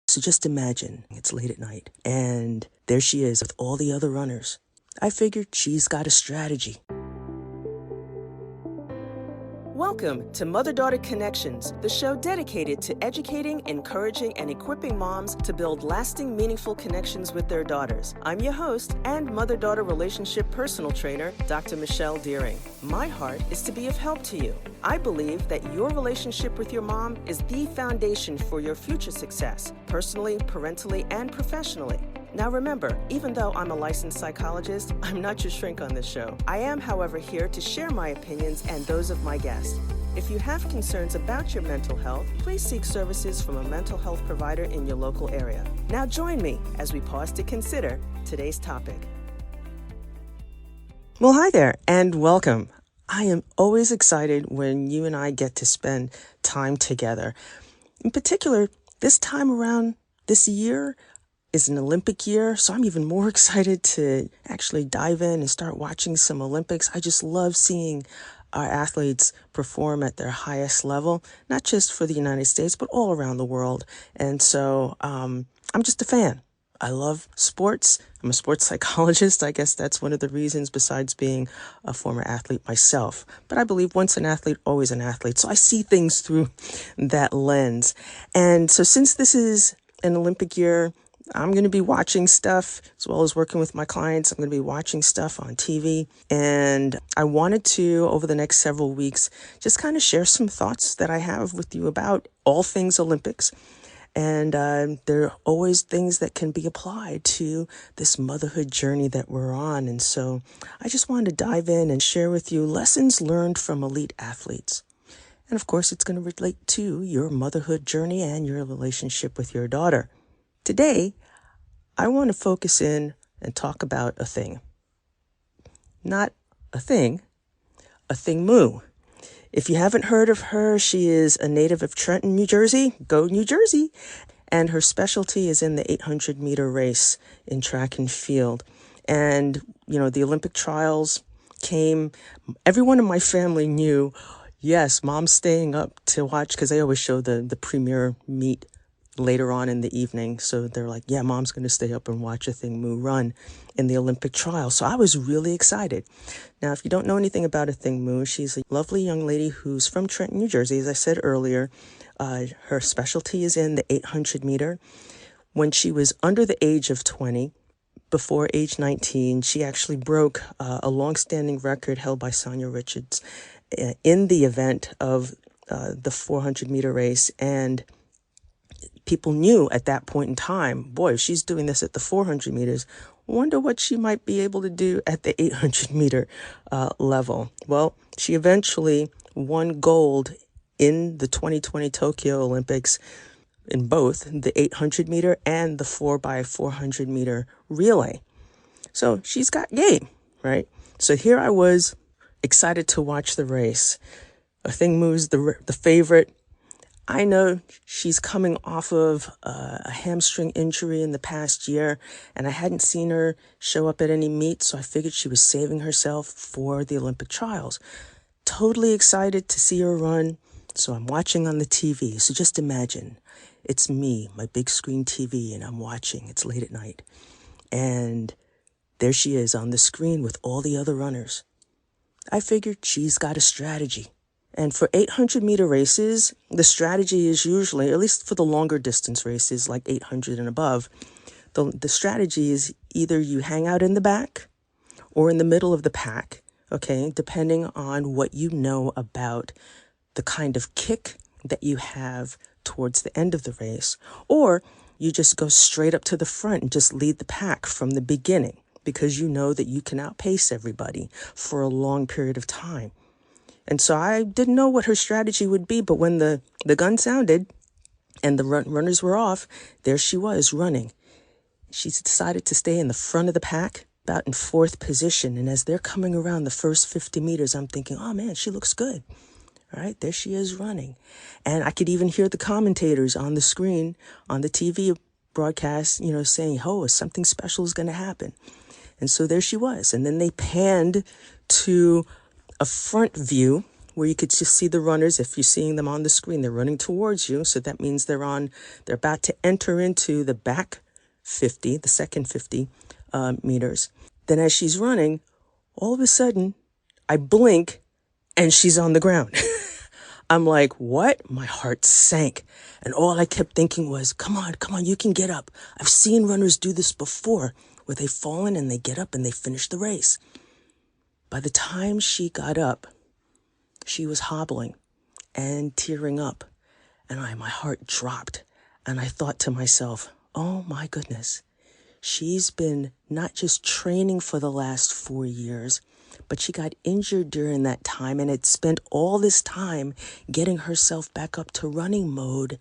So just imagine it's late at night and there she is with all the other runners. I figured she's got a strategy. Welcome to Mother-Daughter Connections, the show dedicated to educating, encouraging, and equipping moms to build lasting, meaningful connections with their daughters. I'm your host and mother-daughter relationship personal trainer, Dr. Michelle Deering. My heart is to be of help to you. I believe that your relationship with your mom is the foundation for your future success, personally, parentally, and professionally. Now remember, even though I'm a licensed psychologist, I'm not your shrink on this show. I am, however, here to share my opinions and those of my guests. If you have concerns about your mental health, please seek services from a mental health provider in your local area. Now join me as we pause to consider today's topic. Well, hi there and welcome. I am always excited when you and I get to spend time together. In particular, this time around this year is an Olympic year, so I'm even more excited to actually dive in and start watching some Olympics. I just love seeing our athletes perform at their highest level, not just for the United States, but all around the world. And so I'm just a fan. I love sports. I'm a sports psychologist. I guess that's one of the reasons besides being a former athlete myself. But I believe once an athlete, always an athlete. So I see things through that lens. And so since this is an Olympic year, I'm going to be watching stuff as well as working with my clients. I'm going to be watching stuff on TV. And I wanted to, over the next several weeks, just kind of share some thoughts that I have with you about all things Olympics. And there are always things that can be applied to this motherhood journey that we're on. And so I just wanted to dive in and share with you lessons learned from elite athletes. And of course, it's going to relate to your motherhood journey and your relationship with your daughter. Today, I want to focus in and talk about Athing. Not a thing, Athing Mu. If you haven't heard of her, she is a native of Trenton, New Jersey. Go New Jersey! And her specialty is in the 800-meter race in track and field. And, you know, the Olympic trials came. Everyone in my family knew, yes, Mom's staying up to watch because they always show the premier meet later on in the evening. So they're like, yeah, Mom's going to stay up and watch Athing Mu run in the Olympic trial. So I was really excited. Now, if you don't know anything about Athing Mu, she's a lovely young lady who's from Trenton, New Jersey. As I said earlier, her specialty is in the 800 meter. When she was under the age of 20, before age 19, she actually broke a long-standing record held by Sonia Richards in the event of the 400-meter race. And people knew at that point in time, boy, if she's doing this at the 400 meters, wonder what she might be able to do at the 800-meter level. Well, she eventually won gold in the 2020 Tokyo Olympics in both the 800-meter and the 4x400-meter relay. So she's got game, right? So here I was excited to watch the race. Athing Mu's the favorite. I know she's coming off of a hamstring injury in the past year, and I hadn't seen her show up at any meets, so I figured she was saving herself for the Olympic trials. Totally excited to see her run, so I'm watching on the TV. So just imagine, it's me, my big screen TV, and I'm watching. It's late at night. And there she is on the screen with all the other runners. I figured she's got a strategy. And for 800-meter races, the strategy is usually, at least for the longer distance races, like 800 and above, the strategy is either you hang out in the back or in the middle of the pack, okay, depending on what you know about the kind of kick that you have towards the end of the race. Or you just go straight up to the front and just lead the pack from the beginning because you know that you can outpace everybody for a long period of time. And so I didn't know what her strategy would be, but when the gun sounded and the runners were off, there she was running. She decided to stay in the front of the pack, about in fourth position. And as they're coming around the first 50 meters, I'm thinking, oh man, she looks good. All right, there she is running. And I could even hear the commentators on the screen, on the TV broadcast, saying, oh, something special is going to happen. And so there she was. And then they panned to a front view where you could just see the runners. If you're seeing them on the screen, they're running towards you. So that means they're about to enter into the back 50, the second 50 meters. Then as she's running, all of a sudden, I blink and she's on the ground. I'm like, what? My heart sank. And all I kept thinking was, come on, you can get up. I've seen runners do this before, where they've fallen and they get up and they finish the race. By the time she got up, she was hobbling and tearing up. And my heart dropped. And I thought to myself, oh my goodness, she's been not just training for the last 4 years, but she got injured during that time and had spent all this time getting herself back up to running mode,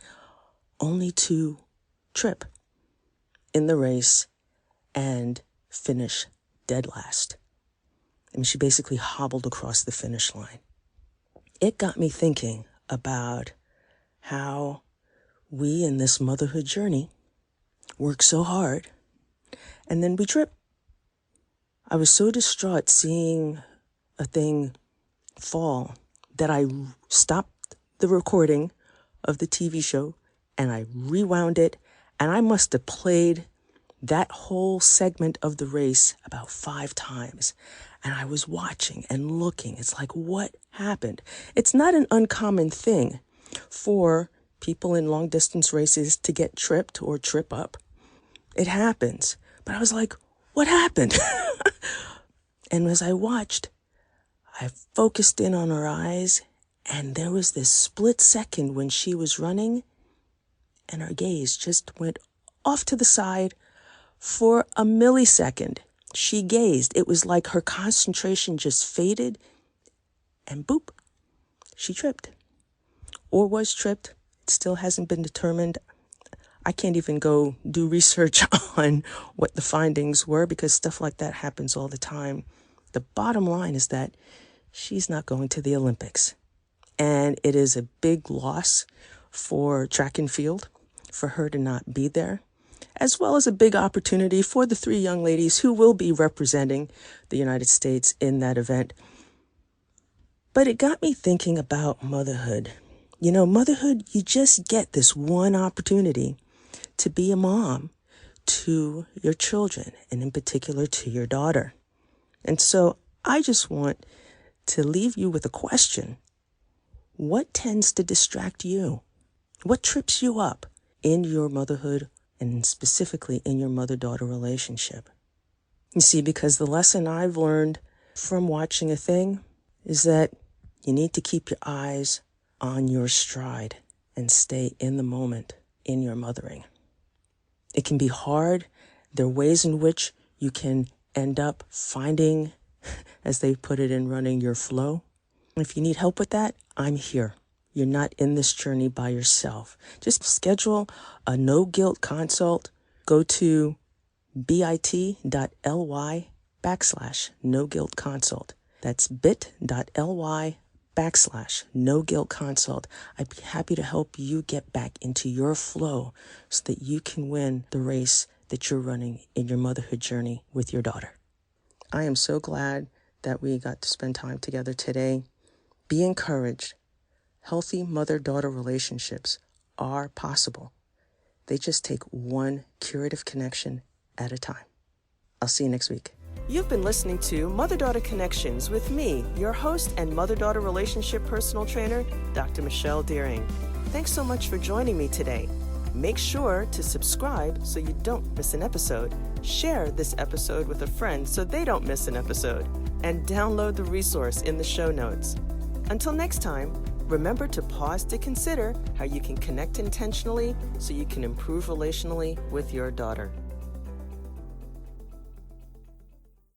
only to trip in the race and finish dead last. I mean, she basically hobbled across the finish line. It got me thinking about how we in this motherhood journey work so hard and then we trip. I was so distraught seeing a thing fall that I stopped the recording of the TV show and I rewound it, and I must have played that whole segment of the race about 5 times. And I was watching and looking. It's like, what happened? It's not an uncommon thing for people in long distance races to get tripped or trip up. It happens. But I was like, what happened? And as I watched, I focused in on her eyes, and there was this split second when she was running, and her gaze just went off to the side for a millisecond. She gazed. It was like her concentration just faded, and boop, she tripped. Or was tripped. It still hasn't been determined. I can't even go do research on what the findings were because stuff like that happens all the time. The bottom line is that she's not going to the Olympics. And it is a big loss for track and field for her to not be there, as well as a big opportunity for the 3 young ladies who will be representing the United States in that event. But it got me thinking about motherhood. You know, motherhood, you just get this one opportunity to be a mom to your children, and in particular to your daughter. And so I just want to leave you with a question. What tends to distract you? What trips you up in your motherhood, and specifically in your mother-daughter relationship? You see, because the lesson I've learned from watching a thing is that you need to keep your eyes on your stride and stay in the moment in your mothering. It can be hard. There are ways in which you can end up finding, as they put it in running, your flow. If you need help with that, I'm here. You're not in this journey by yourself. Just schedule a no-guilt consult. Go to bit.ly/no-guilt-consult. That's bit.ly/no-guilt-consult. I'd be happy to help you get back into your flow so that you can win the race that you're running in your motherhood journey with your daughter. I am so glad that we got to spend time together today. Be encouraged. Healthy mother-daughter relationships are possible. They just take one curative connection at a time. I'll see you next week. You've been listening to Mother-Daughter Connections with me, your host and mother-daughter relationship personal trainer, Dr. Michelle Deering. Thanks so much for joining me today. Make sure to subscribe so you don't miss an episode. Share this episode with a friend so they don't miss an episode. And download the resource in the show notes. Until next time, remember to pause to consider how you can connect intentionally so you can improve relationally with your daughter.